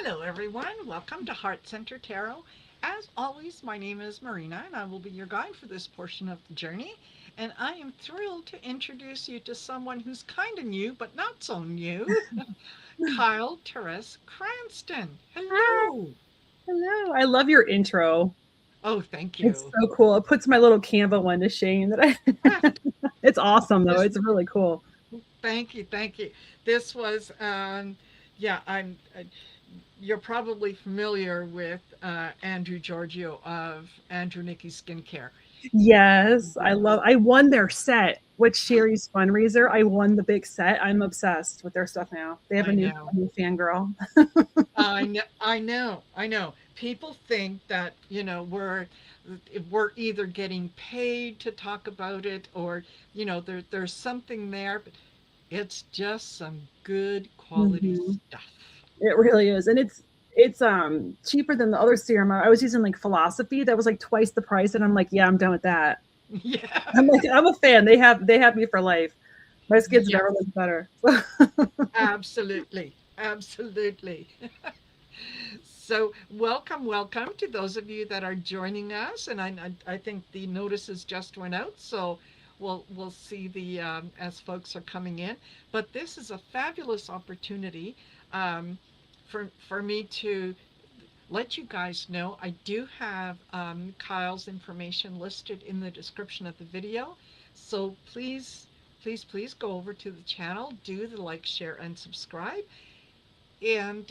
Hello, everyone. Welcome to Heart Center Tarot. As always, my name is Marina, and I will be your guide for this portion of the journey. And I am thrilled to introduce you to someone who's kind of new, but not so new, Kyle Terrace Cranston. Hi, Hello. hello. I love your intro. Oh, thank It's you. so cool. It puts my little Canva one to shame that Ah, I it's awesome though. this, It's really cool. thank you, thank you. This was, yeah, you're probably familiar with Andrew Giorgio of Andrew Nikki Skincare. Yes, I won their set with Sherry's fundraiser. I won the big set. I'm obsessed with their stuff now. They have I a know. new fangirl. I know. People think that, we're either getting paid to talk about it or, there's something there, but it's just some good quality Mhm. stuff. It really is. And it's cheaper than the other serum. I was using like Philosophy that was like twice the price and I'm like, yeah, I'm done with that. Yeah. I'm like I'm a fan. They have me for life. My skin's never Yes, looked better. absolutely. Absolutely. So, welcome to those of you that are joining us. And I think the notices just went out, so we'll see the as folks are coming in. But this is a fabulous opportunity um, for me to let you guys know. I do have Kyle's information listed in the description of the video, so please go over to the channel, do the like, share, and subscribe. And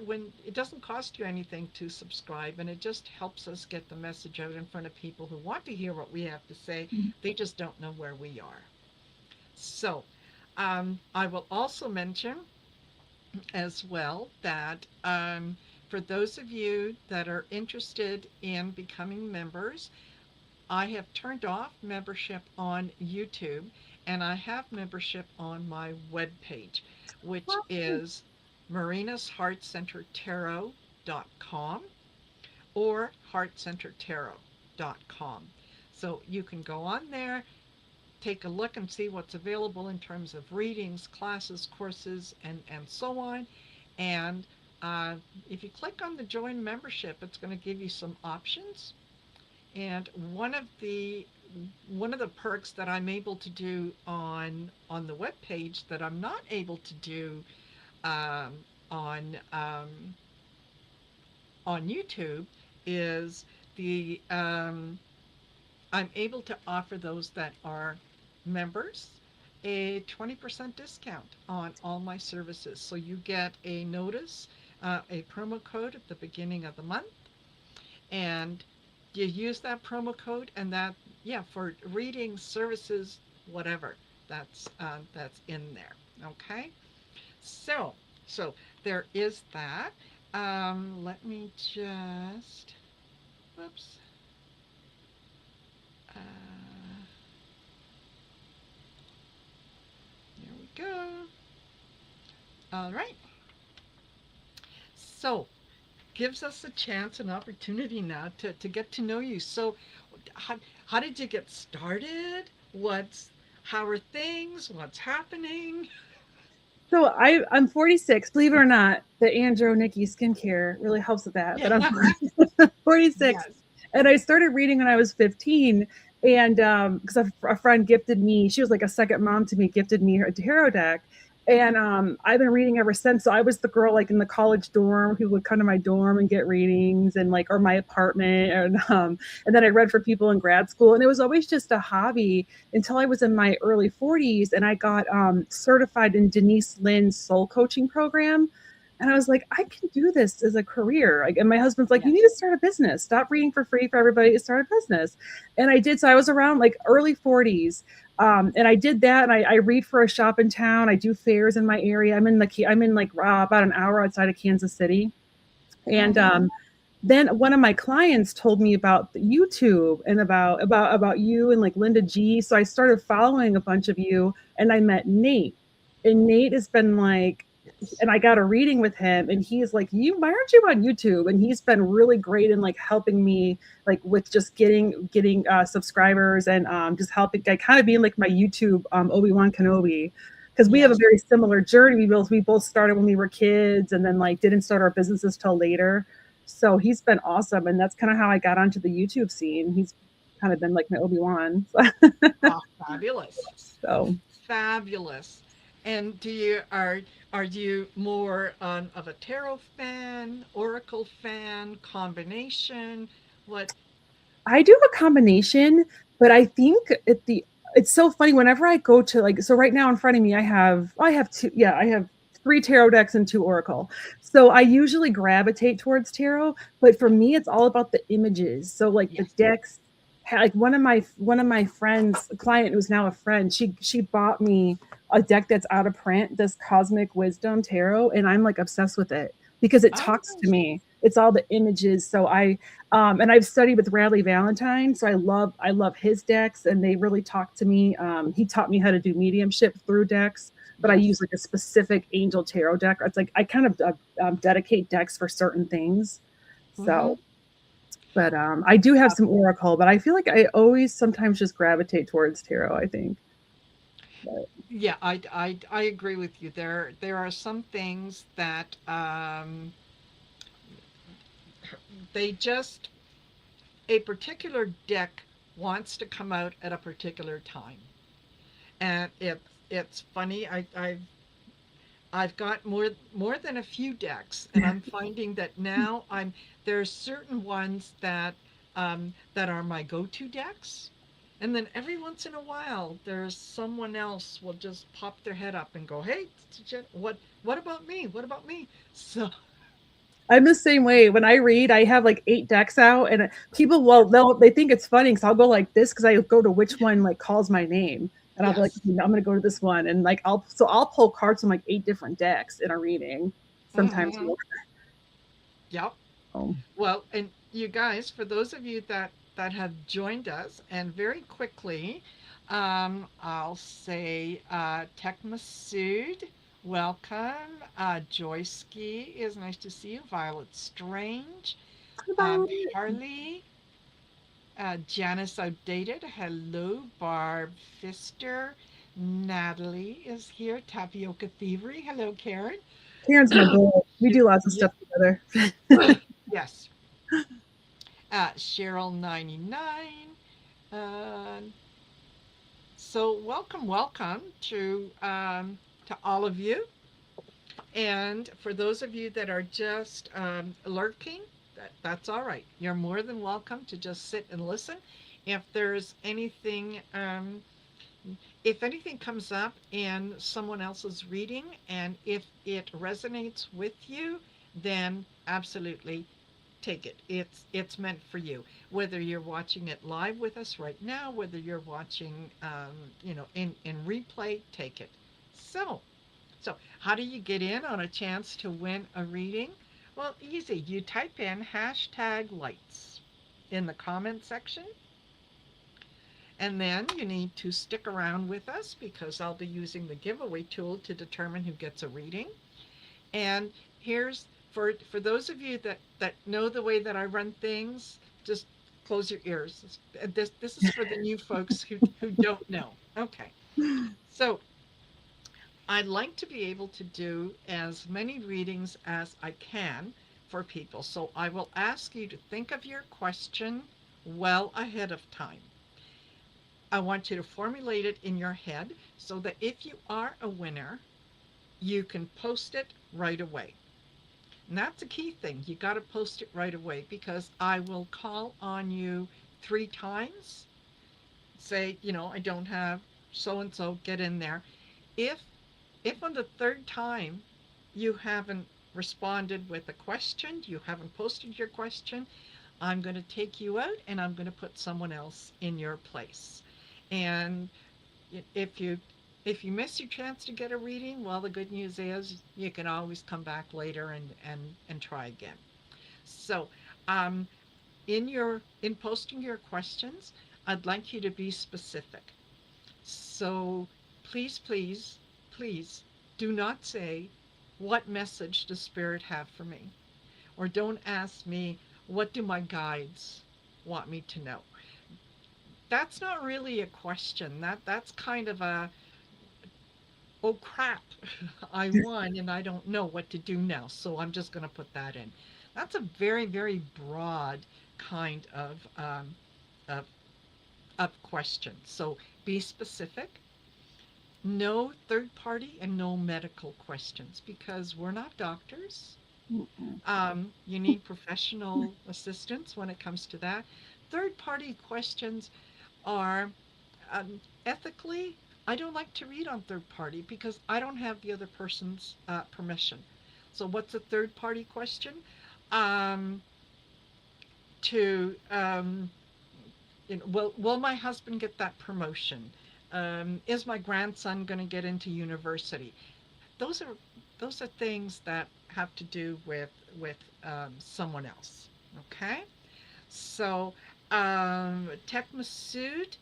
when it doesn't cost you anything to subscribe, and it just helps us get the message out in front of people who want to hear what we have to say. They just don't know where we are. So I will also mention as well that for those of you that are interested in becoming members, I have turned off membership on YouTube, and I have membership on my webpage, which is marinasheartcentertarot.com or heartcentertarot.com. So you can go on there, take a look and see what's available in terms of readings, classes, courses, and so on. And uh, if you click on the join membership, it's going to give you some options. And one of the perks that I'm able to do on the web page that I'm not able to do um, on on YouTube is the I'm able to offer those that are members a 20% discount on all my services. So you get a notice, a promo code at the beginning of the month, and you use that promo code, and that, yeah, for reading services, whatever, that's in there. Okay, so so there is that. Let me just, whoops, uh, there we go. All right, so gives us a chance, an opportunity now to get to know you. So how, how did you get started? How are things? What's happening? So I'm 46. Believe it or not, the Andro Nikki skincare really helps with that. Yeah. But I'm 46, Yes. and I started reading when I was 15. And because a friend gifted me, she was like a second mom to me, gifted me her tarot deck, and I've been reading ever since. So I was the girl like in the college dorm who would come to my dorm and get readings, and like or my apartment, and then I read for people in grad school, and it was always just a hobby until I was in my early 40s and I got certified in Denise Lynn's soul coaching program. And I was like, I can do this as a career. Like, and my husband's like, you need Yes. to start a business. Stop reading for free for everybody. Start a business. And I did. So I was around like early 40s. And I did that. And I read for a shop in town. I do fairs in my area. I'm in like about an hour outside of Kansas City. And Mm-hmm. then one of my clients told me about YouTube and about you and like Linda G. So I started following a bunch of you, and I met Nate. And Nate has been like, Yes. and I got a reading with him, and he's like, "You, why aren't you on YouTube?" And he's been really great in like helping me, like with just getting subscribers and just helping, like kind of being like my YouTube Obi Wan Kenobi. because we have a Yes. very similar journey. We both started when we were kids, and then like didn't start our businesses till later. So he's been awesome, and that's kind of how I got onto the YouTube scene. He's kind of been like my Obi-Wan. Ah, fabulous. So Fabulous. And are you more of a tarot fan, oracle fan, combination? What? I do a combination, but I think it's so funny whenever I go to like, so right now in front of me I have two, yeah, I have three tarot decks and two oracle. So I usually gravitate towards tarot, but for Yeah. me it's all about the images. So like the Yes. decks, like one of my friends, a client who's now a friend, she bought me a deck that's out of print, this Cosmic Wisdom Tarot, and I'm like obsessed with it because it Oh, talks to me. It's all the images. So and I've studied with Radley Valentine, so I love his decks, and they really talk to me. He taught me how to do mediumship through decks, but I use yes. like a specific angel tarot deck. It's like I kind of dedicate decks for certain things. Mm-hmm. So, but I do have some oracle, but I feel like I always sometimes just gravitate towards tarot. I think. But Yeah, I agree with you. There are some things that they just a particular deck wants to come out at a particular time, and it's funny. I've got more than a few decks, and I'm finding that now there's certain ones that are my go-to decks, and then every once in a while there's someone else will just pop their head up and go, "Hey, what about me? What about me?" So, I'm the same way. When I read, I have like 8 decks out, and people will they think it's funny because I'll go like this because I go to which one like calls my name, and I'll be like, yes. "Okay, I'm gonna go to this one," and like I'll pull cards from like 8 different decks in a reading. Sometimes Hmm. we'll Yep. oh, Well, and you guys, for those of you that have joined us, and very quickly, I'll say Tech Masood, welcome. Joyski is nice to see you. Violet Strange, um, bye. Harley, Janice Outdated. Hello, Barb Fister. Natalie is here. Tapioca Thievery. Hello, Karen. Karen's my girl. We do lots of Yeah. stuff together. Yes. Cheryl 99. Uh, so welcome, welcome to all of you. And for those of you that are just lurking, that's all right. You're more than welcome to just sit and listen. If there's if anything comes up in someone else's reading, and if it resonates with you, then absolutely take it. It's meant for you. Whether you're watching it live with us right now, whether you're watching, in replay, take it. So, so how do you get in on a chance to win a reading? Well, easy. You type in hashtag lights in the comment section, and then you need to stick around with us because I'll be using the giveaway tool to determine who gets a reading. And here's for those of you that know the way that I run things, just close your ears. This is for the new folks who don't know. Okay. So, I'd like to be able to do as many readings as I can for people. So I will ask you to think of your question well ahead of time. I want you to formulate it in your head so that if you are a winner, you can post it right away. And that's a key thing. You got to post it right away because I will call on you 3 times. Say, I don't have so and so, get in there. If if on the third time you haven't responded with a question, you haven't posted your question, I'm going to take you out and I'm going to put someone else in your place. And if you miss your chance to get a reading, well, the good news is you can always come back later and try again. So, um, in posting your questions, I'd like you to be specific. So, please, please, please do not say, "What message does Spirit have for me?" Or don't ask me, "What do my guides want me to know?" That's not really a question. That's kind of Oh crap, I won and I don't know what to do now. So I'm just going to put that in. That's a very, very broad kind of, of question. So be specific. No third party and no medical questions because we're not doctors. Mm-mm. You need professional assistance when it comes to that. Third party questions are ethically, I don't like to read on third party because I don't have the other person's permission. So, what's a third party question? Um, to will my husband get that promotion? Is my grandson going to get into university? Those are those are things that have to do with someone else. Okay, so Tech Masood,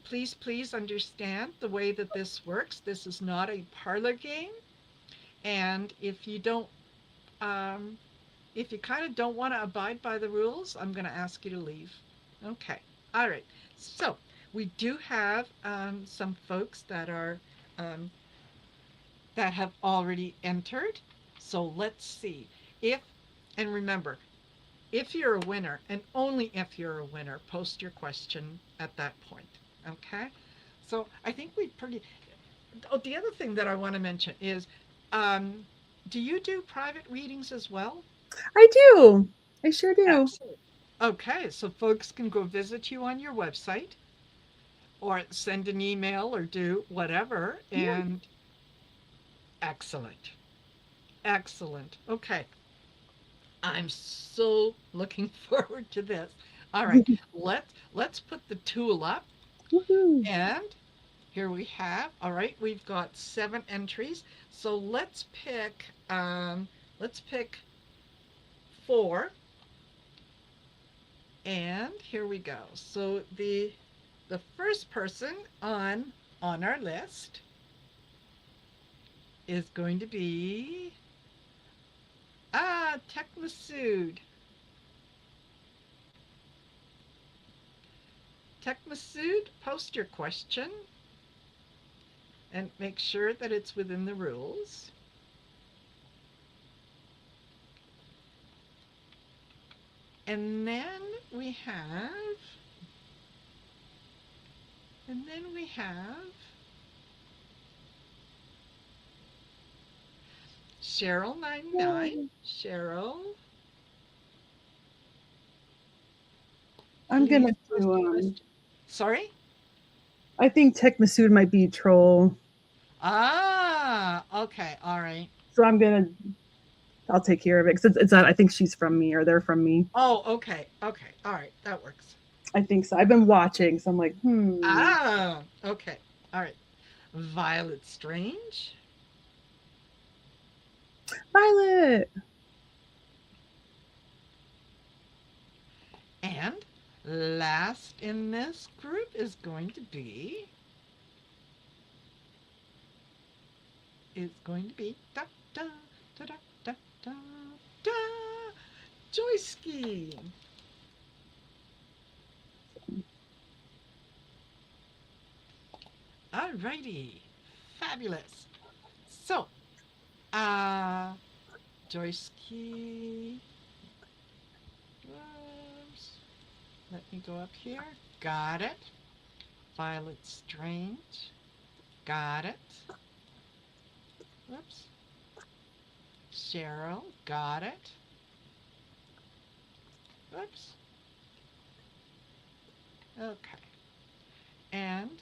please understand the way that this works. This is not a parlor game, and um, if you kind of don't want to abide by the rules, I'm going to ask you to leave. Okay. All right. So we do have some folks um, that have already entered. So let's see if and remember if you're a winner, and only if you're a winner, post your question at that point. Okay? So I think we pretty. Oh, the other thing that I want to mention is um, do you do private readings as well? I do. I sure do. Excellent. Okay, so folks can go visit you on your website or send an email or do whatever. Yeah. And excellent. Excellent. Okay. I'm so looking forward to this. All right, let's put the tool up Woohoo. and here we have. All right, we've got 7 entries. So let's pick 4 and here we go. So the first person on our list is going to be Tech Masood. Tech Masood, post your question and make sure that it's within the rules. And then we have, and then we have Cheryl 99. Yay. Cheryl, I'm gonna please post do your question. Sorry? I think Tech Masood might be troll. Okay, all right. So I'll take care of it because it's not, I think she's from me or they're from me. Oh, okay, okay, all right, that works. I think so. I've been watching, so I'm like, Okay, all right. Violet Strange. Violet. And last in this group is going to be da da da da da da da Joyski. Alrighty, fabulous. So, uh, Joyski. Oops. Let me go up here. Got it. Violet Strange. Got it. Whoops. Cheryl. Got it. Whoops. Okay. And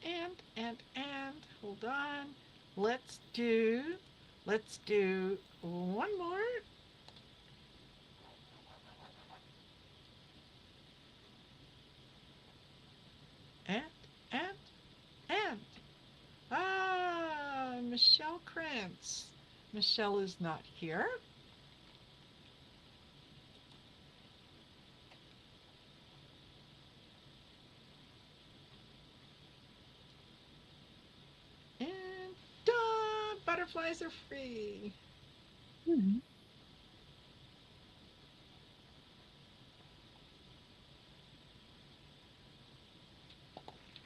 and hold on. Let's do one more. And and and Michelle Krantz. Michelle is not here. And butterflies are free. Hmm.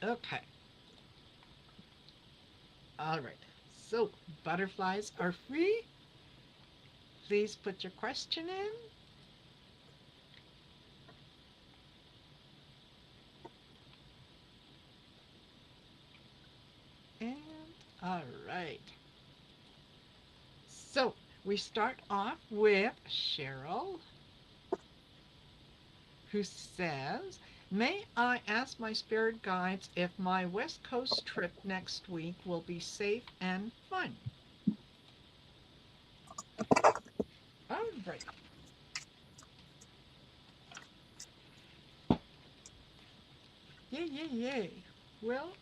Okay. All right. So butterflies are free. Please put your question in. And all right. So we start off with Cheryl, who says, may I ask my spirit guides if my West Coast trip next week will be safe and fun? All right. Yay, yay, yay. Well,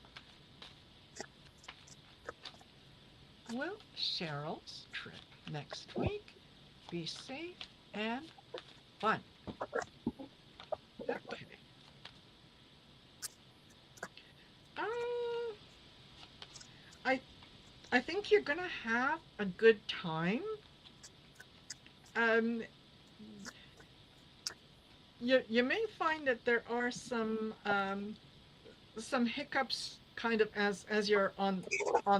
will Cheryl's trip next week be safe and fun? Okay. Um, I I think you're gonna have a good time. Um, you may find that there are some hiccups kind of as you're on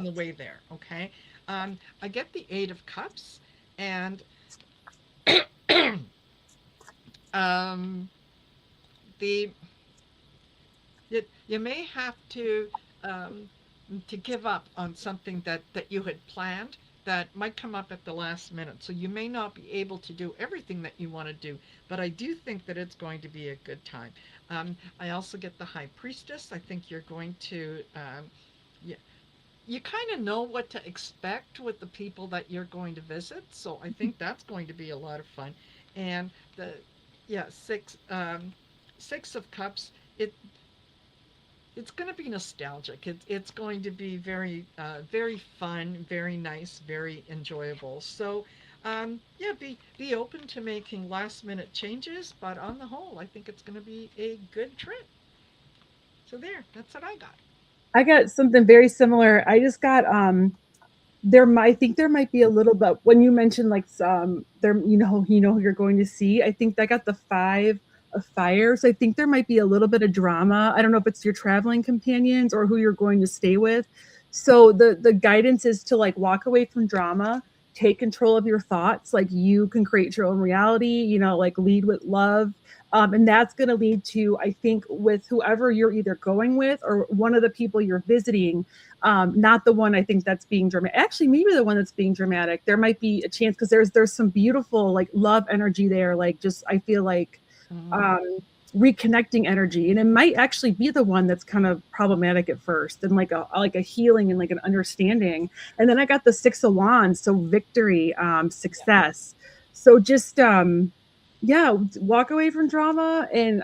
the way there. Okay. I get the Eight of Cups, and um, the you may have um, to give up on something that you had planned that might come up at the last minute. So you may not be able to do everything that you want to do, but I do think that it's going to be a good time. I also get the High Priestess. I think you're going to you, you kind of know what to expect with the people that you're going to visit. So I think that's going to be a lot of fun. And the yeah six of cups. It's going to be nostalgic. It's going to be very fun, very nice, very enjoyable. So, yeah, be open to making last minute changes, but on the whole, I think it's going to be a good trip. So there, that's what I got. I got something very similar. I just got I think there might be a little bit when you mentioned like there who you're going to see. I think I got the five of fire. So I think there might be a little bit of drama. I don't know if it's your traveling companions or who you're going to stay with. So the guidance is to like walk away from drama, take control of your thoughts. Like you can create your own reality, like lead with love. And that's going to lead to, I think, with whoever you're either going with or one of the people you're visiting, not the one I think that's being dramatic. Actually, maybe the one that's being dramatic. There might be a chance because there's some beautiful like love energy there. Like just I feel like Mm, um, reconnecting energy, and it might actually be the one that's kind of problematic at first, and like a healing and like an understanding. And then I got the Six of Wands, so victory, yeah. success. So just yeah, walk away from drama and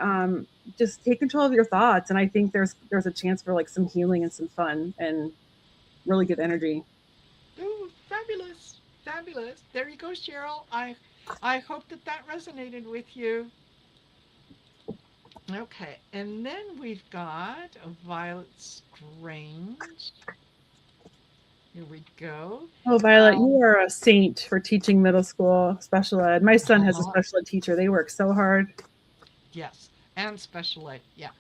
just take control of your thoughts. And I think there's a chance for like some healing and some fun and really good energy. Ooh, fabulous, fabulous. There you go, Cheryl. I hope that that resonated with you. Okay, and then we've got a Violet Strange. Here we go. Oh, Violet, Um, you are a saint for teaching middle school special ed. My son has a special ed teacher. They work so hard. yes, and special ed. Yeah.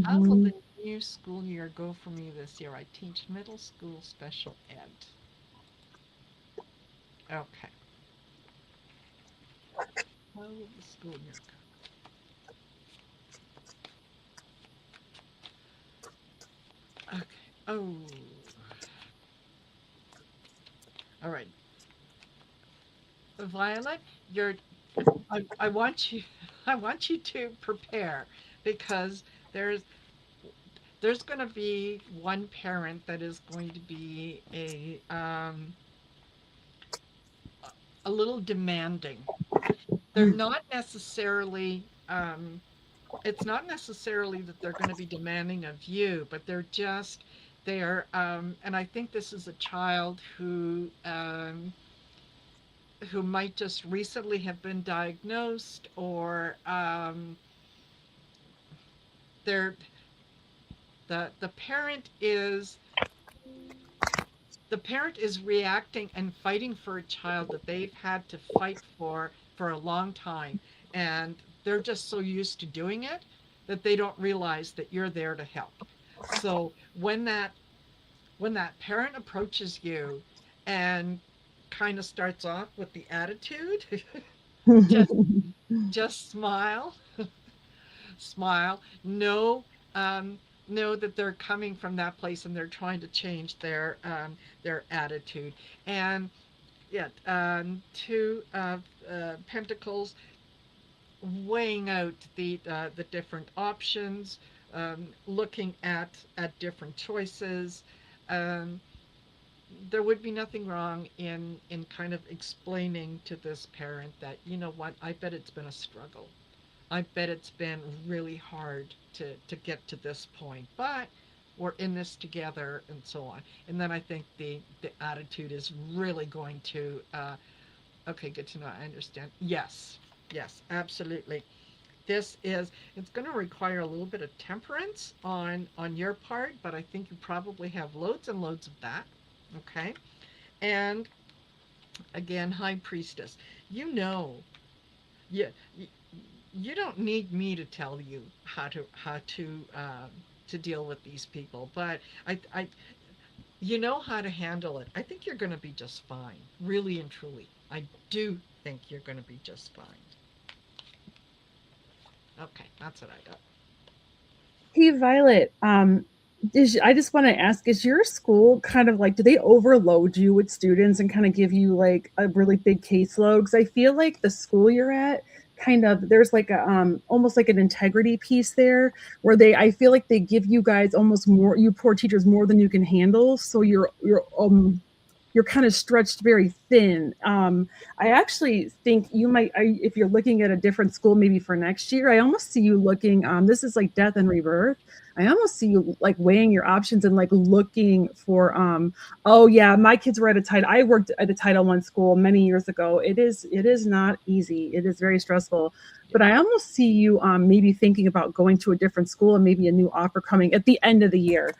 How will Mm-hmm. the new school year go for me this year? I teach middle school special ed. Okay. How will the school year go? Okay. Oh, all right. Violet, you're. I want you. I want you to prepare because there's there's going to be one parent that is going to be a little demanding. They're not necessarily it's not necessarily that they're going to be demanding of you, but they're and I think this is a child who might just recently have been diagnosed, or they're the the parent is reacting and fighting for a child that they've had to fight for a long time, and they're just so used to doing it that they don't realize that you're there to help. So when that parent approaches you and kind of starts off with the attitude, just just smile, smile. Um, know that they're coming from that place and they're trying to change their attitude. And yeah, two pentacles, weighing out the different options, looking at different choices. Um, there would be nothing wrong in kind of explaining to this parent that, you know what, I bet it's been a struggle. I bet it's been really hard to get to this point, but we're in this together and so on. And then I think the attitude is really going to, okay, good to know. I understand. Yes, yes, absolutely. This is, it's going to require a little bit of temperance on your part, but I think you probably have loads and loads of that. Okay. And again, high priestess, you know, you, you don't need me to tell you how to deal with these people, but I you know how to handle it. I think you're going to be just fine, really and truly. I do think you're going to be just fine. Okay, that's what I got. Hey, Violet, I just want to ask, is your school kind of like, do they overload you with students and kind of give you like a really big caseload? Because I feel like the school you're at, kind of, there's like a, almost like an integrity piece there where I feel like they give you guys almost more, you poor teachers, more than you can handle. So you're kind of stretched very thin. I actually think you might, if you're looking at a different school, maybe for next year, I almost see you looking. This is like death and rebirth. I almost see you like weighing your options and like looking for. Oh yeah, my kids were at a title. I worked at a Title I school many years ago. It is not easy. It is very stressful. Yeah. But I almost see you maybe thinking about going to a different school and maybe a new offer coming at the end of the year,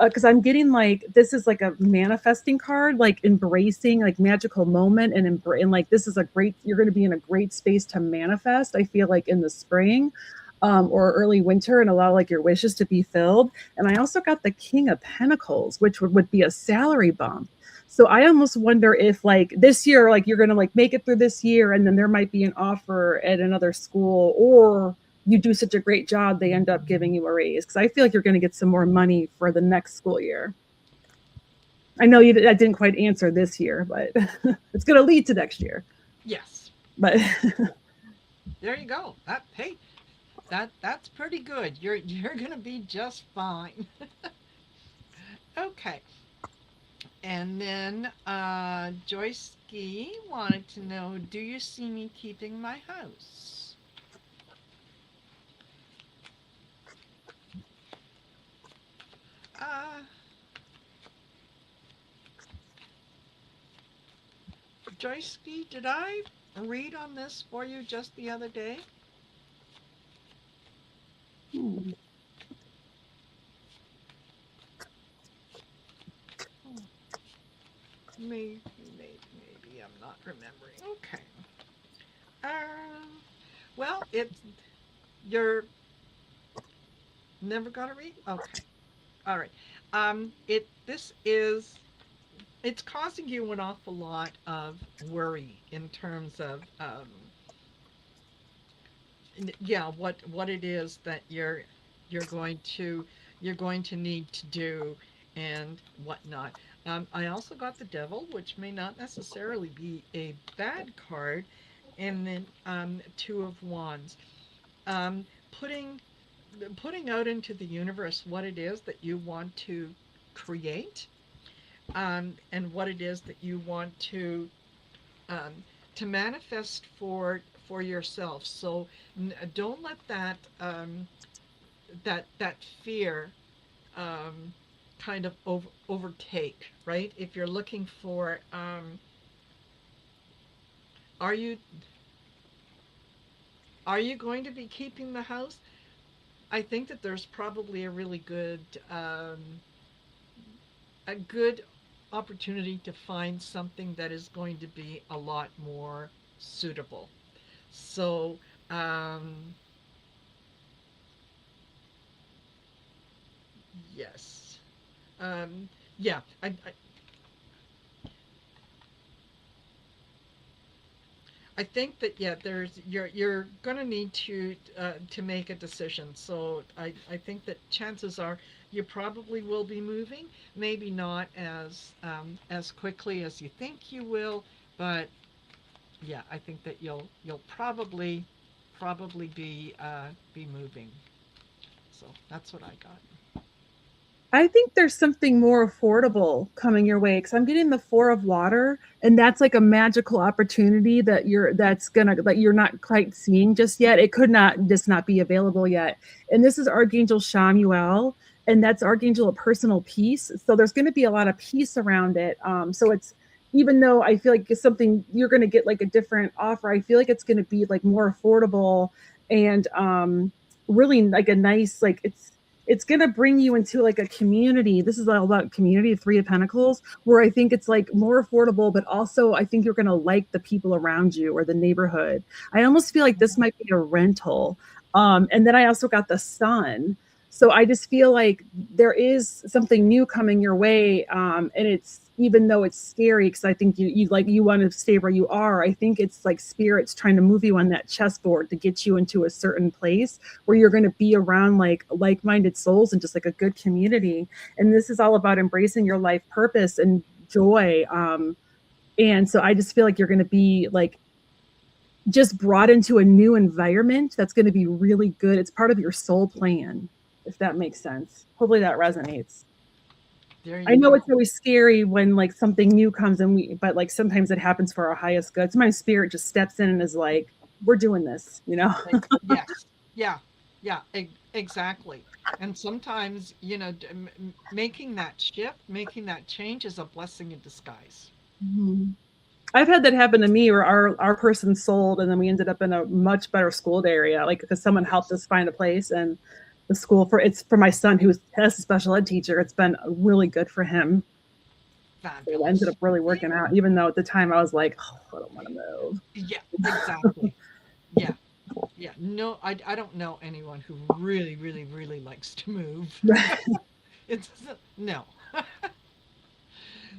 because I'm getting like this is like a manifesting card, like embracing like magical moment and like this is a great, you're going to be in a great space to manifest. I feel like in the spring, or early winter, and allow like your wishes to be filled. And I also got the King of Pentacles, which would be a salary bump. So I almost wonder if like this year, like you're gonna like make it through this year, and then there might be an offer at another school, or you do such a great job, they end up giving you a raise. Because I feel like you're going to get some more money for the next school year. I know you that didn't quite answer this year, but it's going to lead to next year. Yes. But There you go. Hey, that's pretty good. You're going to be just fine. Okay. And then Joyce Ski wanted to know, do you see me keeping my house? Uh, Joyce Ski, did I read on this for you just the other day? Maybe, maybe I'm not remembering. Okay. Um, well, it's you're never gonna read. Okay. All right. It this is it's causing you an awful lot of worry in terms of yeah, what it is that you're going to you're going to need to do and whatnot. I also got the devil, which may not necessarily be a bad card, and then two of wands. Um, putting putting out into the universe what it is that you want to create, and what it is that you want um, to manifest for yourself. So don't let that fear um, kind of overtake. Right? If you're looking for, are you are you going to be keeping the house? I think that there's probably a good opportunity to find something that is going to be a lot more suitable. So, um, yes. Yeah, I think that, yeah, there's you're gonna need to make a decision. So I think that chances are you probably will be moving, maybe not as quickly as you think you will, but yeah, I think that you'll probably be moving. So that's what I got. I think there's something more affordable coming your way because I'm getting the Four of Water, and that's like a magical opportunity that you're not quite seeing just yet. It could not be available yet. And this is Archangel Shamuel, and that's Archangel of personal peace. So there's going to be a lot of peace around it. So it's even though I feel like it's something you're going to get like a different offer, I feel like it's going to be like more affordable and really like a nice like it's going to bring you into like a community. This is all about community, Three of Pentacles, where I think it's like more affordable, but also I think you're going to like the people around you or the neighborhood. I almost feel like this might be a rental. And then I also got the sun. So I just feel like there is something new coming your way. And it's, even though it's scary, because I think you want to stay where you are. I think it's like spirits trying to move you on that chessboard to get you into a certain place where you're going to be around like-minded souls and just like a good community. And this is all about embracing your life purpose and joy. And so I just feel like you're going to be like just brought into a new environment that's going to be really good. It's part of your soul plan, if that makes sense. Hopefully that resonates. There I you know go. it's always scary when like something new comes and but like sometimes it happens for our highest good. Sometimes spirit just steps in and is like, we're doing this, you know? Yes. Yeah. Yeah. Exactly. And sometimes, making that shift, making that change is a blessing in disguise. Mhm. I've had that happen to me where our person sold and then we ended up in a much better school area, like because someone helped Yes. us find a place and the school for it's for my son who's has a special ed teacher. It's been really good for him. So it ended up Fabulous. really See? working out, even though at the time I was like, oh, I don't want to move. Yeah, exactly. Yeah. Yeah. No, I don't know anyone who really, really, really likes to move. It's no.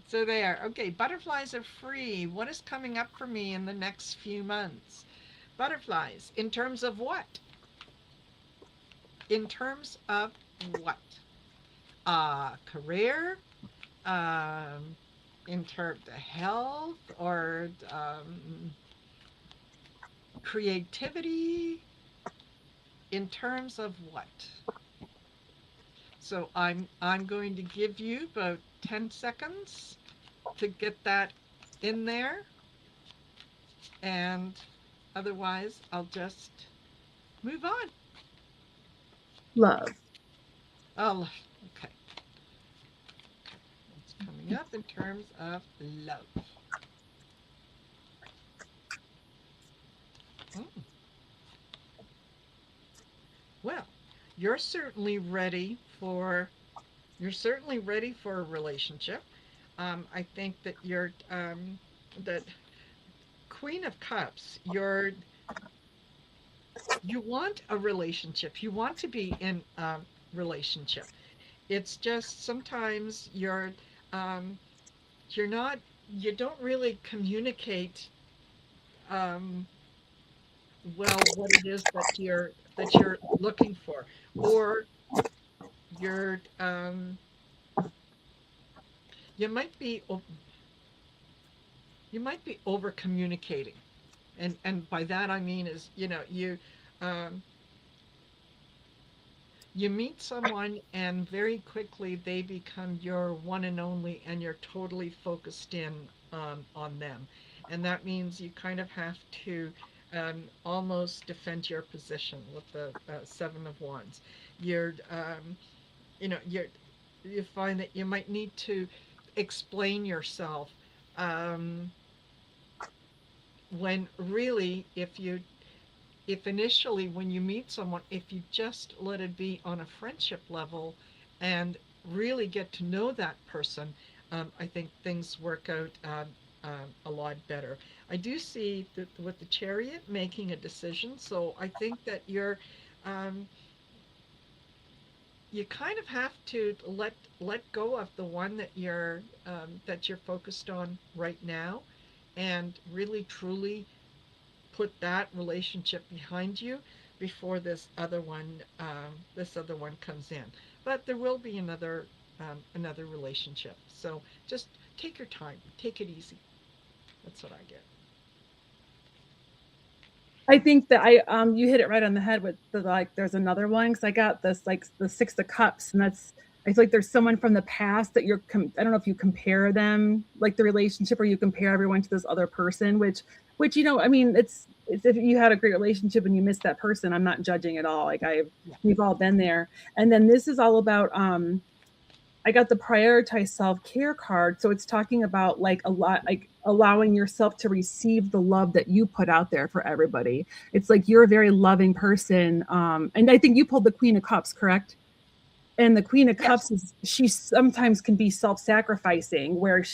So there. Okay, butterflies are free. What is coming up for me in the next few months? Butterflies, in terms of what? In terms of what? Career, in terms of health, or creativity, in terms of what? So I'm going to give you about 10 seconds to get that in there, and otherwise I'll just move on. Love. Oh, okay. What's coming up in terms of love? Mm, well, you're certainly ready for you're certainly ready for a relationship. I think that you're that Queen of Cups. You want a relationship. You want to be in a relationship. It's just sometimes um, you're not you don't really communicate um, well what it is that you're looking for, or you're you might be you might be over communicating, and by that I mean is um, you meet someone and very quickly they become your one and only, and you're totally focused in on them, and that means you kind of have to almost defend your position with the Seven of Wands. You're you're you find that you might need to explain yourself, um, when really if initially when you meet someone, if you just let it be on a friendship level and really get to know that person, I think things work out a lot better. I do see that with the Chariot making a decision, so I think that um, you kind of have to let go of the one that you're focused on right now, and really truly put that relationship behind you before this other one comes in. But there will be another relationship. So just take your time, take it easy. That's what I get. I think that I you hit it right on the head with the like there's another one because I got this like the Six of Cups, and that's I feel like there's someone from the past that I don't know if you compare them like the relationship or you compare everyone to this other person, which I mean it's if you had a great relationship and you miss that person, I'm not judging at all. Like I Yeah. we've all been there. And then this is all about I got the prioritize self-care card. So it's talking about like a lot, like allowing yourself to receive the love that you put out there for everybody. It's like you're a very loving person. And I think you pulled the Queen of Cups, correct? And the Queen of Yes. Cups is she sometimes can be self-sacrificing where Yes.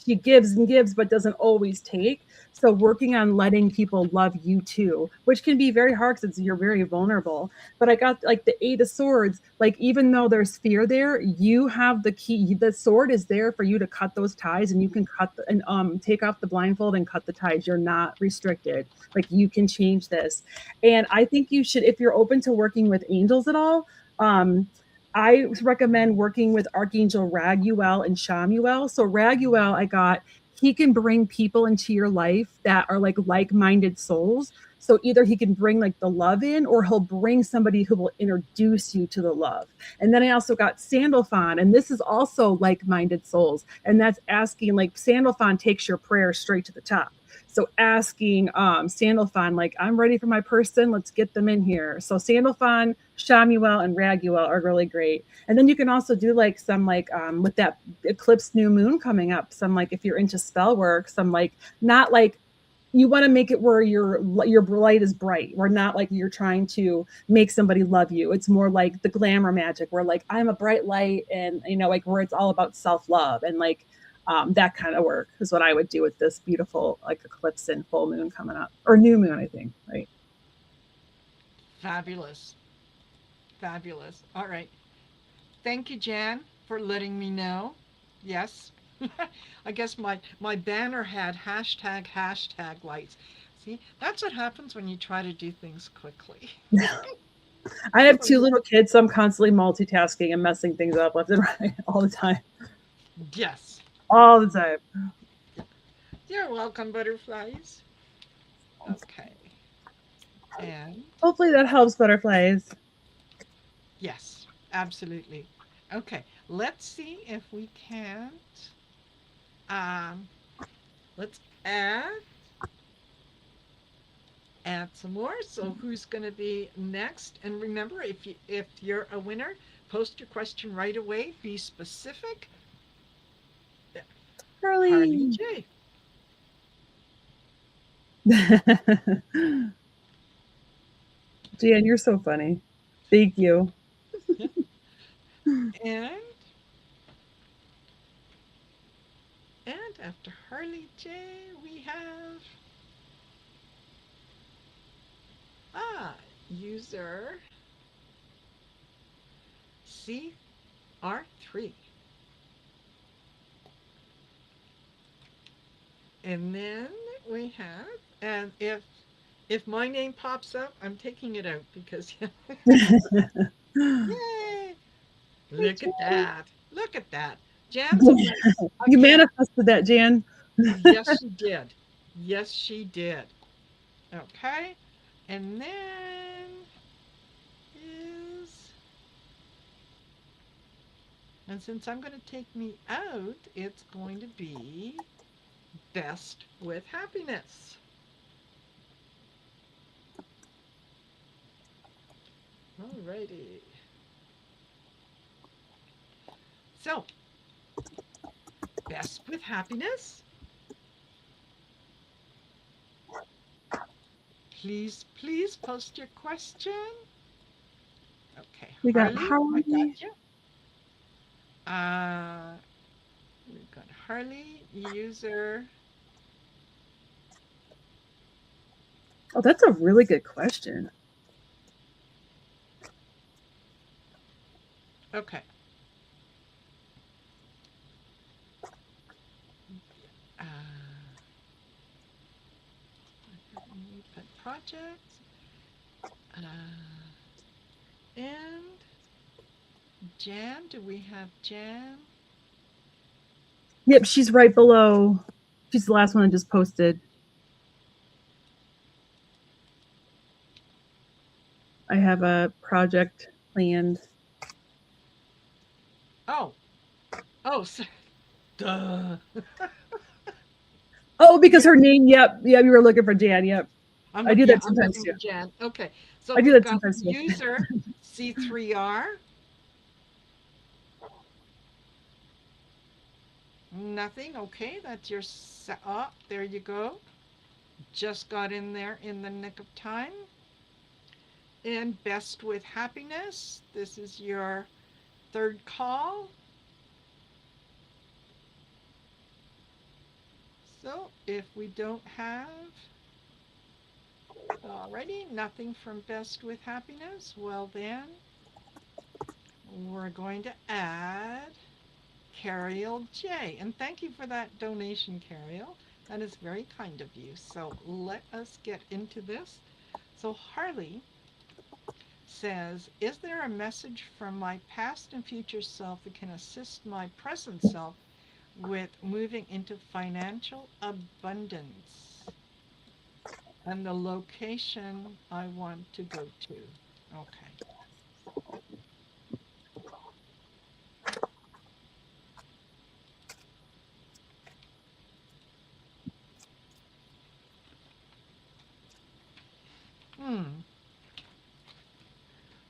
she gives and gives but doesn't always take. So working on letting people love you too, which can be very hard because you're very vulnerable. But I got like the Eight of Swords, like even though there's fear there, you have the key. The sword is there for you to cut those ties, and you can and take off the blindfold and cut the ties. You're not restricted. Like you can change this. And I think you should, if you're open to working with angels at all, um I recommend working with Archangel Raguel and Shamuel. So Raguel, I got he can bring people into your life that are like-minded souls. So either he can bring like the love in, or he'll bring somebody who will introduce you to the love. And then I also got Sandalphon, and this is also like-minded souls. And that's asking like Sandalphon takes your prayer straight to the top. So asking Sandalphon, like, I'm ready for my person, let's get them in here. So Sandalphon, Shamuel, and Raguel are really great. And then you can also do like some like with that eclipse new moon coming up, some like if you're into spell work, some like not like you want to make it where your light is bright. We're not like you're trying to make somebody love you. It's more like the glamour magic where like I'm a bright light, and like where it's all about self-love and like that kind of work is what I would do with this beautiful like eclipse and full moon coming up, or new moon, I think, right? Fabulous. Fabulous. All right. Thank you, Jan, for letting me know. Yes. I guess my banner had hashtag lights. See, that's what happens when you try to do things quickly. I have two So, little kids, so I'm constantly multitasking and messing things up left and right all the time. yes. All the time. You're welcome, butterflies. Okay. And Hopefully that helps, butterflies. yes, absolutely. Okay. Let's see if we can't. Um, let's add some more. So who's going to be next? And remember, if you're a winner, post your question right away. Be specific. Harley Charlie. J. Jan, you're so funny. Thank you. Yeah. And after Harley J, we have user CR3. And then we have, and if my name pops up, I'm taking it out because yay! Look at that. Look at that. Jan's a winner. You Again. manifested that, Jan. Yes, she did. Yes, she did. Okay. And then is, and since I'm going to take me out, it's going to be best with happiness. Alrighty. So, best with happiness. Please post your question. Okay, We got Harley, I got Harley. you. Uh, we've got Harley, user. Oh, that's a really good question. pet projects. Uh, and Jan, do we have Jan? Yep, she's right below. She's the last one I just posted. I have a project planned. Oh, oh, so, duh. Oh, because Yeah, her name. Yep, yeah, we were looking for Jan. Yep, I do yeah, that I'm sometimes looking too. for Jan. Okay, so I do we've that got sometimes too. user C3R. Nothing. Okay, that's your. Oh, there you go. Just got in there in the nick of time. And best with happiness. This is your third call. So if we don't have already nothing from best with happiness, well then we're going to add Cariel J. And thank you for that donation, Cariel. That is very kind of you. So let us get into this. So Harley says, is there a message from my past and future self that can assist my present self with moving into financial abundance? And the location I want to go to. Okay. Hmm.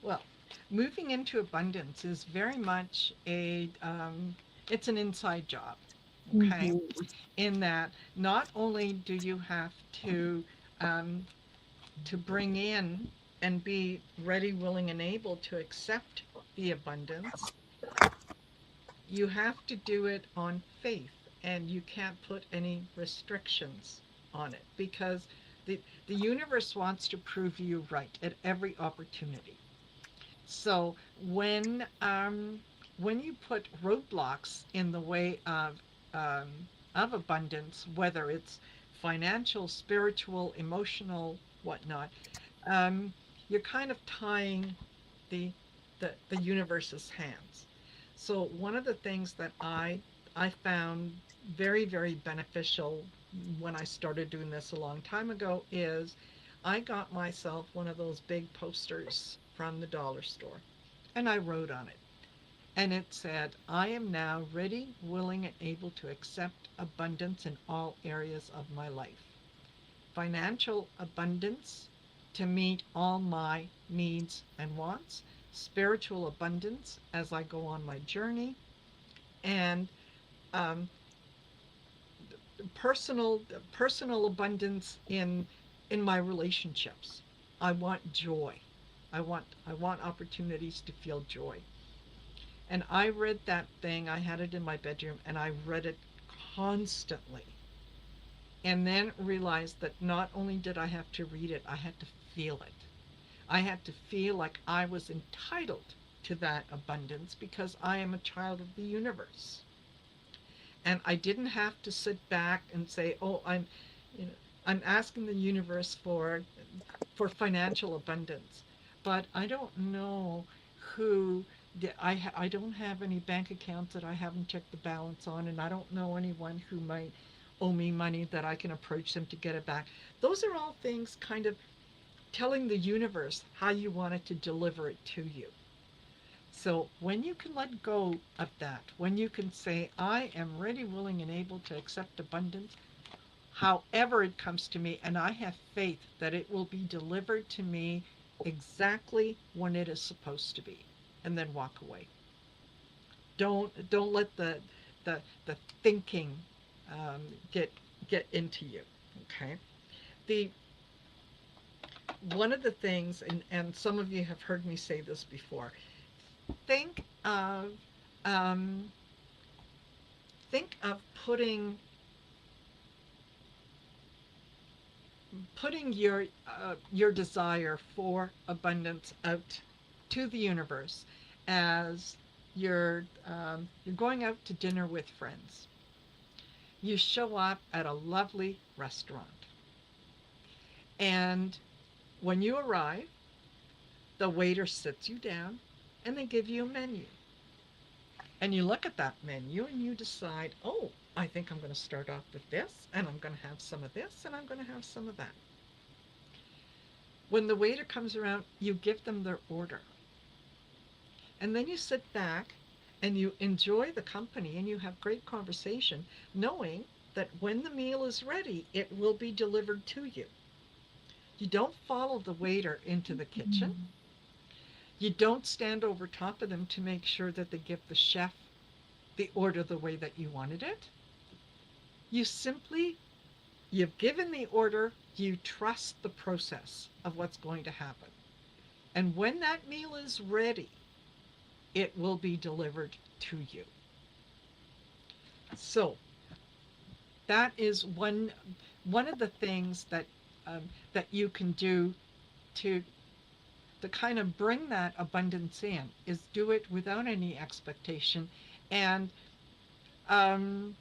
Well, moving into abundance is very much it's an inside job. Okay. Mm-hmm. In that not only do you have um, to bring in and be ready, willing, and able to accept the abundance, you have to do it on faith, and you can't put any restrictions on it because the universe wants to prove you right at every opportunity. So when you put roadblocks in the way of abundance, whether it's financial, spiritual, emotional, whatnot, um, you're kind of tying the, the universe's hands. So one of the things that I found very, very beneficial when I started doing this a long time ago is I got myself one of those big posters from the dollar store and I wrote on it. And it said, I am now ready, willing, and able to accept abundance in all areas of my life. Financial abundance to meet all my needs and wants, spiritual abundance as I go on my journey, and um, personal personal abundance in my relationships. I want joy. I want opportunities to feel joy. And I read that thing. I had it in my bedroom, and I read it constantly. And then realized that not only did I have to read it, I had to feel it. I had to feel like I was entitled to that abundance because I am a child of the universe. And I didn't have to sit back and say, "Oh, you know, I'm asking the universe for financial abundance," but I don't know who. I don't have any bank accounts that I haven't checked the balance on, and I don't know anyone who might owe me money that I can approach them to get it back. Those are all things kind of telling the universe how you want it to deliver it to you. So when you can let go of that, when you can say, I am ready, willing, and able to accept abundance, however it comes to me, and I have faith that it will be delivered to me exactly when it is supposed to be, and then walk away. Don't let the thinking um, get get into you. Okay. The One of the things, and some of you have heard me say this before, think of um, think of putting your desire for abundance out to the universe as you're going out to dinner with friends. You show up at a lovely restaurant, And when you arrive, the waiter sits you down and they give you a menu. And you look at that menu and you decide, oh, I think I'm going to start off with this, and I'm going to have some of this, and I'm going to have some of that. When the waiter comes around, you give them their order. And then you sit back and you enjoy the company and you have great conversation, knowing that when the meal is ready, it will be delivered to you. You don't follow the waiter into the kitchen. You don't stand over top of them to make sure that they give the chef the order the way that you wanted it. You simply, you've given the order, you trust the process of what's going to happen. And when that meal is ready, it will be delivered to you. So that is one of the things that you can do to kind of bring that abundance in is do it without any expectation, and um,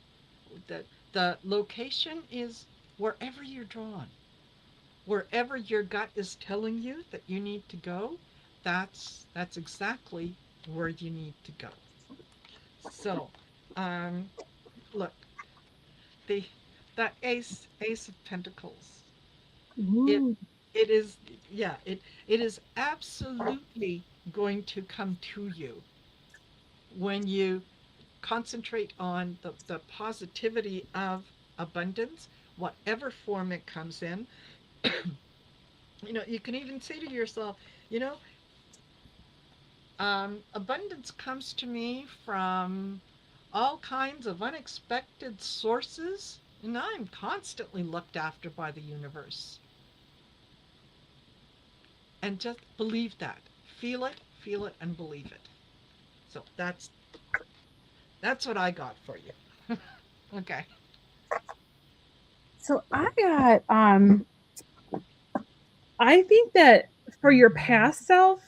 the location is wherever you're drawn, wherever your gut is telling you that you need to go. That's exactly where you need to go. So, um, look, the that ace of pentacles, it Ooh. it is, yeah, it is absolutely going to come to you when you concentrate on the positivity of abundance, whatever form it comes in. You can even say to yourself, you know abundance comes to me from all kinds of unexpected sources, and I'm constantly looked after by the universe. And just believe that. Feel it, and believe it. So that's what I got for you. Okay. So I got I think that for your past self,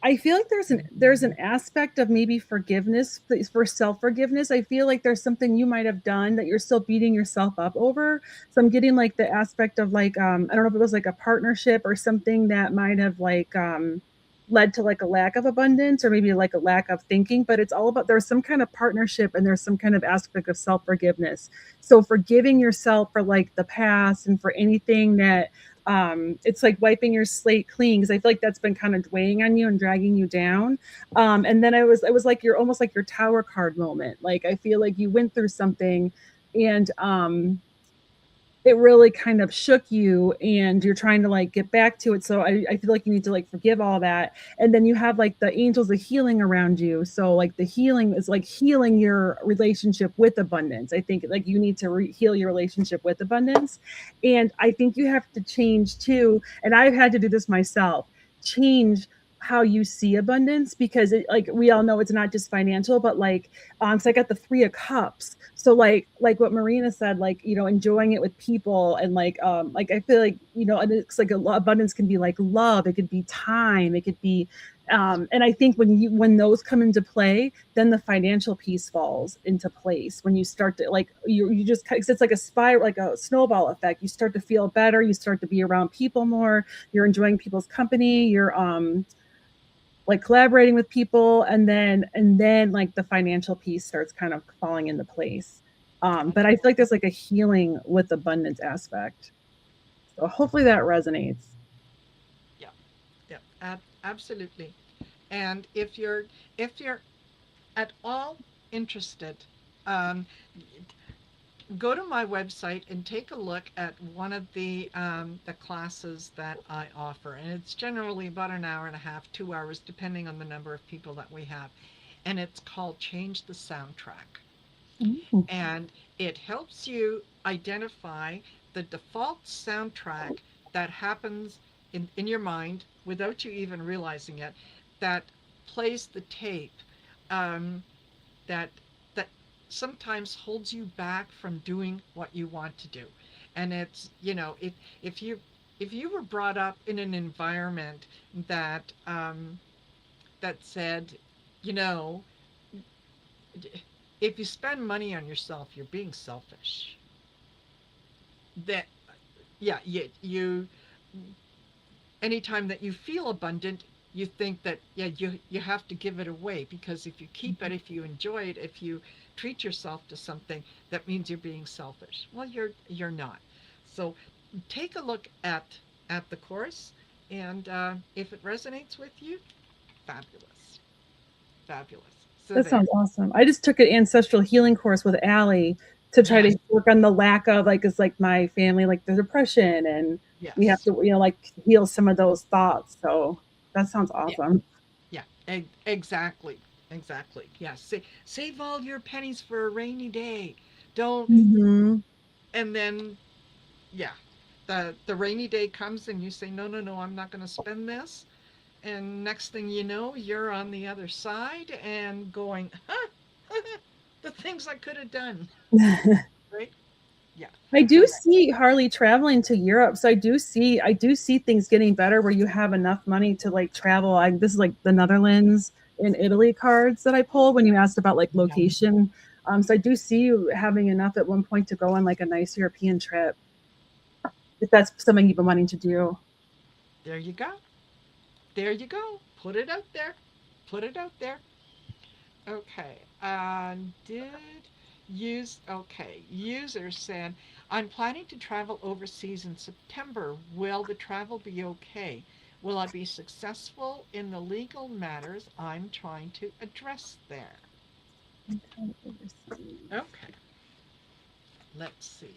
I feel like there's an aspect of maybe forgiveness for self-forgiveness. I feel like there's something you might have done that you're still beating yourself up over. So I'm getting like the aspect of like I don't know if it was like a partnership or something that might have like led to like a lack of abundance or maybe like a lack of thinking, but it's all about there's some kind of partnership and there's some kind of aspect of self-forgiveness. So forgiving yourself for like the past and for anything that it's like wiping your slate clean because I feel like that's been kind of weighing on you and dragging you down. And then it was like you're almost like your tower card moment. Like I feel like you went through something and it really kind of shook you and you're trying to like get back to it. So I feel like you need to like forgive all that. And then you have like the angels of healing around you. So like the healing is like healing your relationship with abundance. I think like you need to heal your relationship with abundance. And I think you have to change too. And I've had to do this myself, change how you see abundance because like we all know it's not just financial, but like so I got the 3 of Cups. So like what Marina said, like enjoying it with people and like I feel like and it's like abundance can be like love, it could be time, it could be and I think when those come into play, then the financial piece falls into place when you start to like you just it's like a spiral, like a snowball effect. You start to feel better, you start to be around people more, you're enjoying people's company, you're like collaborating with people and then like the financial piece starts kind of falling into place. But I feel like there's like a healing with abundance aspect. So hopefully that resonates. Yeah. Yeah. Absolutely. And if you're at all interested, um, go to my website and take a look at one of the classes that I offer, and it's generally about an hour and a half, 2 hours, depending on the number of people that we have. And it's called Change the Soundtrack, Mm. and it helps you identify the default soundtrack that happens in your mind without you even realizing it, that plays the tape, um, that that sometimes holds you back from doing what you want to do. And it's, if you if you were brought up in an environment that that said, you know if you spend money on yourself, you're being selfish, that yeah, you anytime that you feel abundant, you think that yeah, you have to give it away, because if you keep it, if you enjoy it, if you treat yourself to something, that means you're being selfish. Well, you're not. So take a look at the course, and if it resonates with you, fabulous, fabulous. So That there. sounds awesome. I just took an ancestral healing course with Allie to try to Yes, work on the lack of like, it's like my family, like the depression, and we have yes, to, like heal some of those thoughts. So that sounds yeah, awesome. yeah, exactly, exactly. Yes, save all your pennies for a rainy day. Don't. Hmm. And then yeah, the rainy day comes and you say, no, no, no, I'm not going to spend this. And next thing you know, you're on the other side and going, huh, the things I could have done, right? Yeah. I So do see Harley traveling to Europe, so I do see things getting better where you have enough money to like travel. This is like the Netherlands and Italy cards that I pulled when you asked about like yeah, location. So I do see you having enough at one point to go on like a nice European trip if that's something you've been wanting to do. there you go. There you go. Put it out there. Put it out there. Okay. Did okay. User said, I'm planning to travel overseas in September. Will the travel be okay? Will I be successful in the legal matters I'm trying to address there? Okay. Let's see.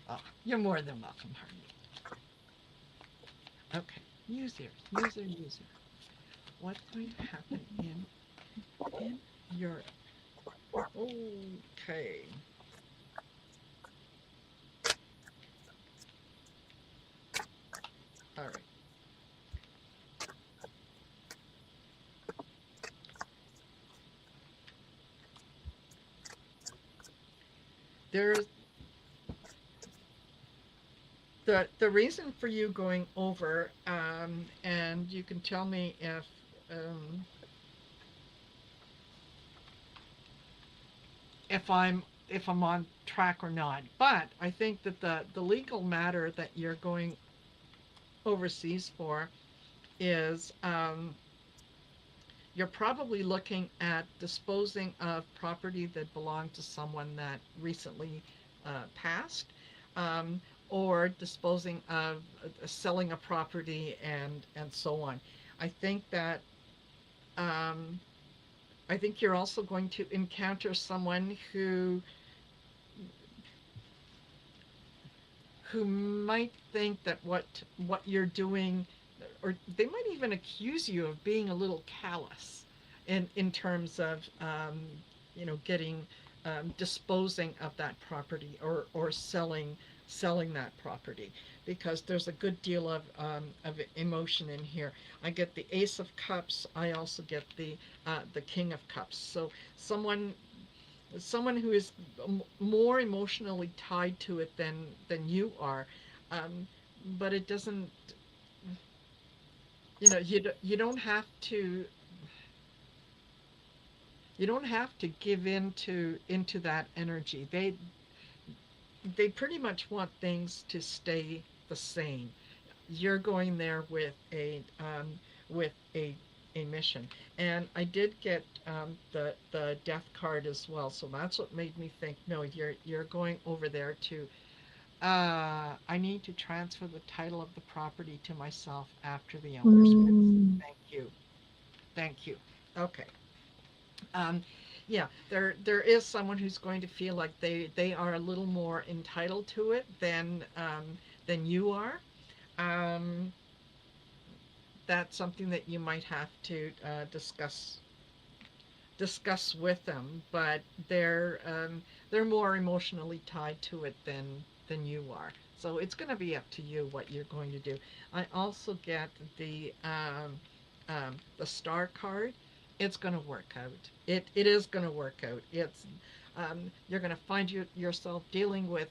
Oh, you're more than welcome, Harvey. Okay. User. What's going to happen in Europe? Okay. All right. There's the reason for you going over, and you can tell me um, if I'm on track or not. But I think that the legal matter that you're going overseas for is you're probably looking at disposing of property that belonged to someone that recently passed, um, or disposing of selling a property and so on. I think that um, I think you're also going to encounter someone who might think that what you're doing, or they might even accuse you of being a little callous in terms of getting disposing of that property, or selling that property, because there's a good deal of emotion in here. I get the Ace of Cups. I also get the King of Cups. So someone someone who is more emotionally tied to it than you are, um, but it doesn't. You don't have to. You don't have to give into that energy. They pretty much want things to stay the same. You're going there with a mission. And I did get the death card as well, so that's what made me think, no, you're going over there to. I need to transfer the title of the property to myself after the owner's pass. Mm. Thank you. Thank you. Okay. Um, yeah, there is someone who's going to feel like they are a little more entitled to it than you are. Um, that's something that you might have to discuss with them, but they're more emotionally tied to it than you are. So it's going to be up to you what you're going to do. I also get the star card. It's going to work out. It is going to work out. You're going to find yourself dealing with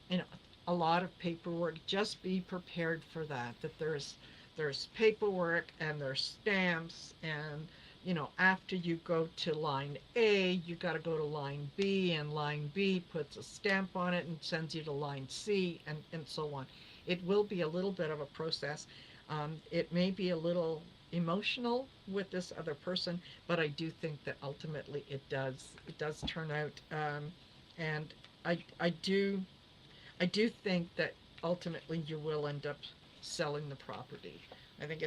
you know a lot of paperwork. Just be prepared for that. That there's paperwork and there's stamps and after you go to line A, you got to go to line B, and line B puts a stamp on it and sends you to line C, and so on. It will be a little bit of a process. It may be a little emotional with this other person, but I do think that ultimately it does turn out, and I do think that ultimately you will end up selling the property. I think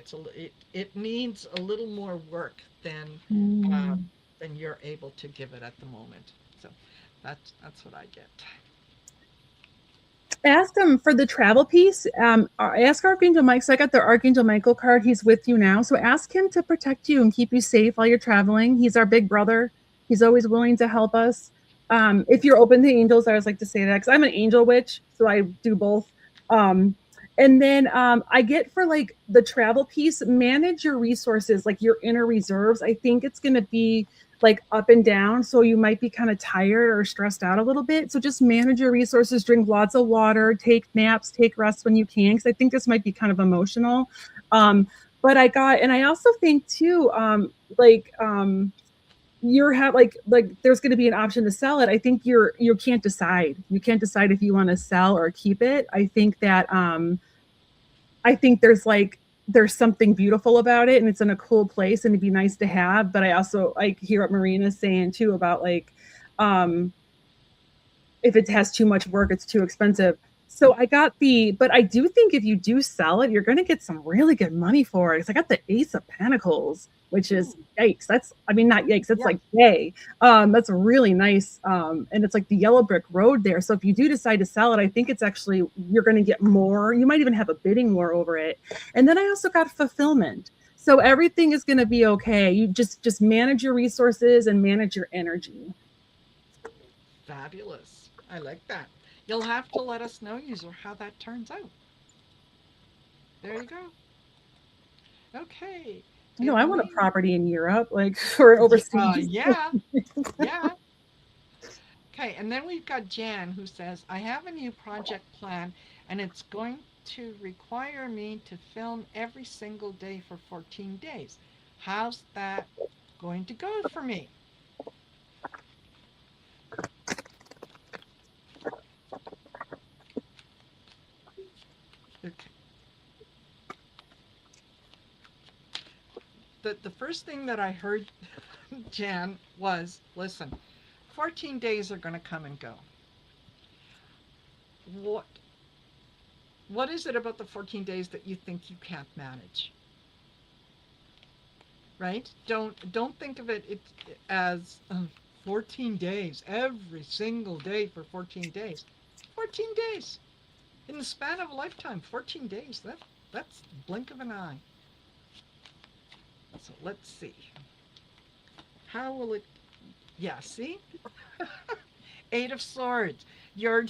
it needs a little more work uh, Mm. than you're able to give it at the moment. So that's what I get. Ask him for the travel piece. Ask Archangel Mike. So I got the Archangel Michael card. He's with you now. So ask him to protect you and keep you safe while you're traveling. He's our big brother. He's always willing to help us. If you're open to angels, I always like to say that because I'm an angel witch, so I do both. Um, and then I get for like the travel piece, manage your resources, like your inner reserves. I think it's going to be like up and down. So you might be kind of tired or stressed out a little bit. So just manage your resources, drink lots of water, take naps, take rest when you can. Cause I think this might be kind of emotional. Um, but and I also think too, you're like there's going to be an option to sell it. I think you can't decide. You can't decide if you want to sell or keep it. I think there's something beautiful about it and it's in a cool place and it'd be nice to have. But I also like hear what Marina's saying too about like um if it has too much work, it's too expensive. So but I do think if you do sell it, you're going to get some really good money for it. Because I got the Ace of Pentacles, which is Ooh, yikes. I mean, not yikes. That's yeah, like yay. That's really nice. And it's like the yellow brick road there. So if you do decide to sell it, I think it's actually you're going to get more. You might even have a bidding war over it. And then I also got fulfillment. So everything is going to be okay. You just manage your resources and manage your energy. fabulous. I like that. You'll have to let us know, user, how that turns out. There you go. Okay. I know I want a Elaine. property in Europe, like for overseas. Yeah, yeah. Okay, and then we've got Jan who says, I have a new project plan and it's going to require me to film every single day for 14 days. How's that going to go for me? Okay. The first thing that I heard, Jan, was listen, 14 days are going to come and go. What what is it about the 14 days that you think you can't manage? Right? Don't think of it as 14 days every single day for 14 days. 14 days in the span of a lifetime. 14 days. That's the blink of an eye. So let's see. How will it? Yeah. See, Eight of Swords. You're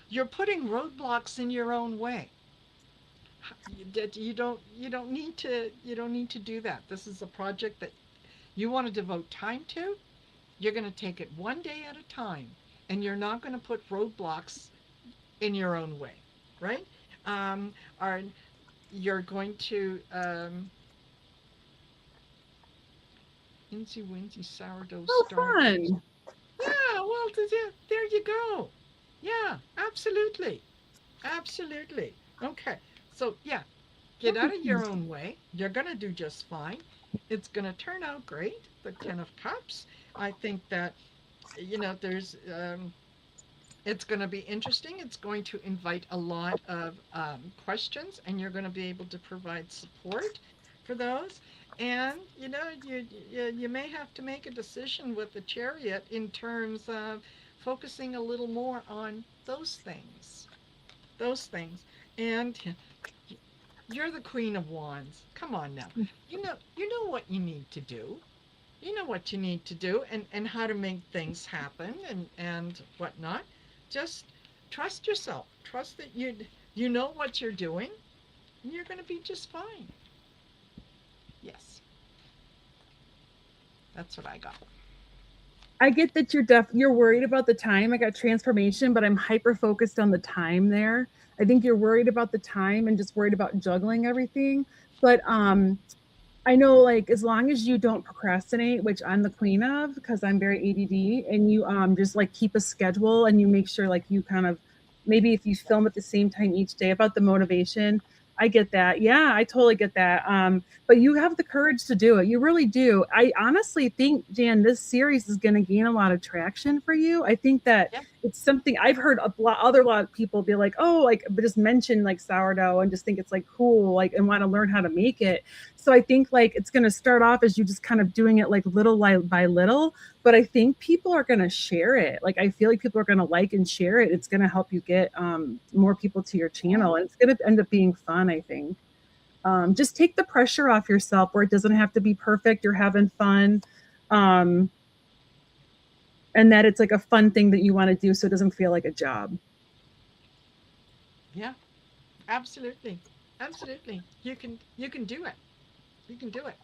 you're putting roadblocks in your own way. You don't need to do that. This is a project that you want to devote time to. You're going to take it one day at a time, and you're not going to put roadblocks in your own way, right? Are You're going to insy wincy sourdough Oh, starters. fun. Yeah, well, there you go. Yeah, absolutely, absolutely. Okay, so yeah, get out of your own way. You're gonna do just fine. It's gonna turn out great. The Ten of Cups. I think that there's it's going to be interesting. It's going to invite a lot of questions, and you're going to be able to provide support for those. And you may have to make a decision with the chariot in terms of focusing a little more on those things. And you're the Queen of Wands. Come on now, you know what you need to do. You know what you need to do, and how to make things happen, and whatnot. Just trust yourself. Trust that you know what you're doing, and you're going to be just fine. Yes, that's what I got. I get that you're worried about the time. I got transformation, but I'm hyper focused on the time there. I think you're worried about the time and just worried about juggling everything. But I know, like, as long as you don't procrastinate, which I'm the queen of because I'm very ADD, and you just like keep a schedule and you make sure like you kind of maybe if you film at the same time each day about the motivation. I get that. Yeah, I totally get that. But you have the courage to do it. You really do. I honestly think, Jan, this series is going to gain a lot of traction for you. I think that Yeah. it's something I've heard lot of people be like, oh, like, but just mention like sourdough and just think it's like cool, like, and want to learn how to make it. So I think like it's going to start off as you just kind of doing it like little by little, but I think people are going to share it. Like I feel like people are going to like and share it. It's going to help you get more people to your Mm, channel, and it's going to end up being fun, I think. Just take the pressure off yourself where it doesn't have to be perfect. You're having fun. Um, and that it's like a fun thing that you want to do so it doesn't feel like a job. yeah. Absolutely. Absolutely. You can do it. You can do it.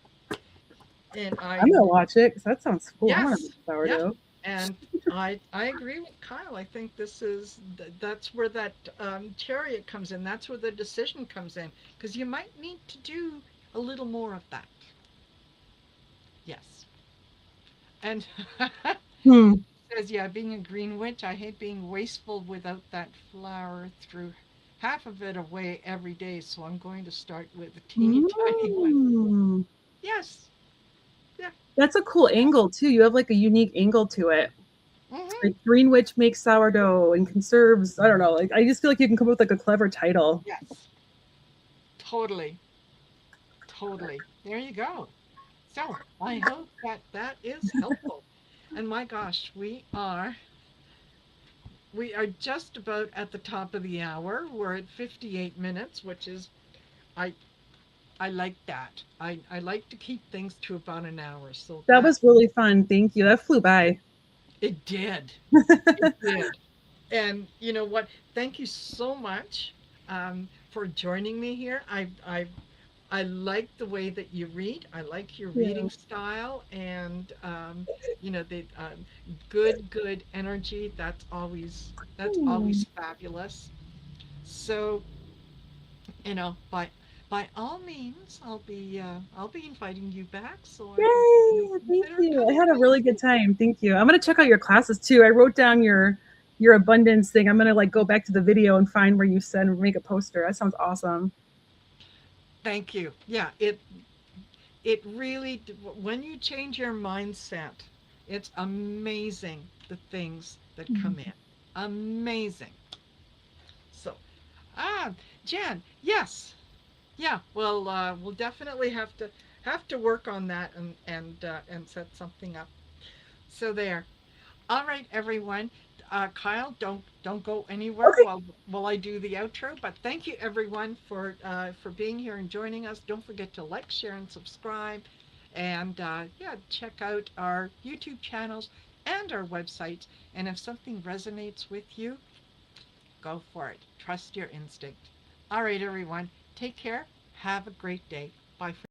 And I'm I gonna watch it because that sounds cool. I want to yes. make Yeah. sourdough. And I agree with Kyle. I think this is that's where that chariot comes in. That's where the decision comes in because you might need to do a little more of that. Yes. And Hmm. says, yeah, being a green witch, I hate being wasteful without that flour through half of it away every day. So I'm going to start with a teeny tiny one. Mm. Yes. Yeah. That's a cool Yeah. angle too. You have like a unique angle to it. Mm-hmm. Like Green Witch makes sourdough and conserves. I don't know. Like I just feel like you can come up with like a clever title. Yes. Totally. Totally. There you go. So I hope that that is helpful. And my gosh, we are just about at the top of the hour. We're at 58 minutes, which is I I like that. I like to keep things to about an hour. So That that was really fun. Thank you. That flew by. it did. It did. And you know what? Thank you so much for joining me here. I like the way that you read. I like your Yeah. reading style, and the good energy. That's always Hmm. fabulous. So by all means, I'll be inviting you back, so I hope that you'll Yay! Thank consider you. I coming had a back. really good time. Thank you. I'm gonna check out your classes too. I wrote down your abundance thing. I'm gonna like go back to the video and find where you said make a poster. That sounds awesome. Thank you. Yeah, it really when you change your mindset, it's amazing the things that come in. Amazing. So, ah, Jan, yes. Yeah, well, we'll definitely have to work on that and set something up. So there. All right, everyone. Kyle, don't go anywhere Okay. while I do the outro. But thank you, everyone, for being here and joining us. Don't forget to like, share, and subscribe, and yeah, check out our YouTube channels and our website. And if something resonates with you, go for it. Trust your instinct. All right, everyone. Take care. Have a great day. Bye for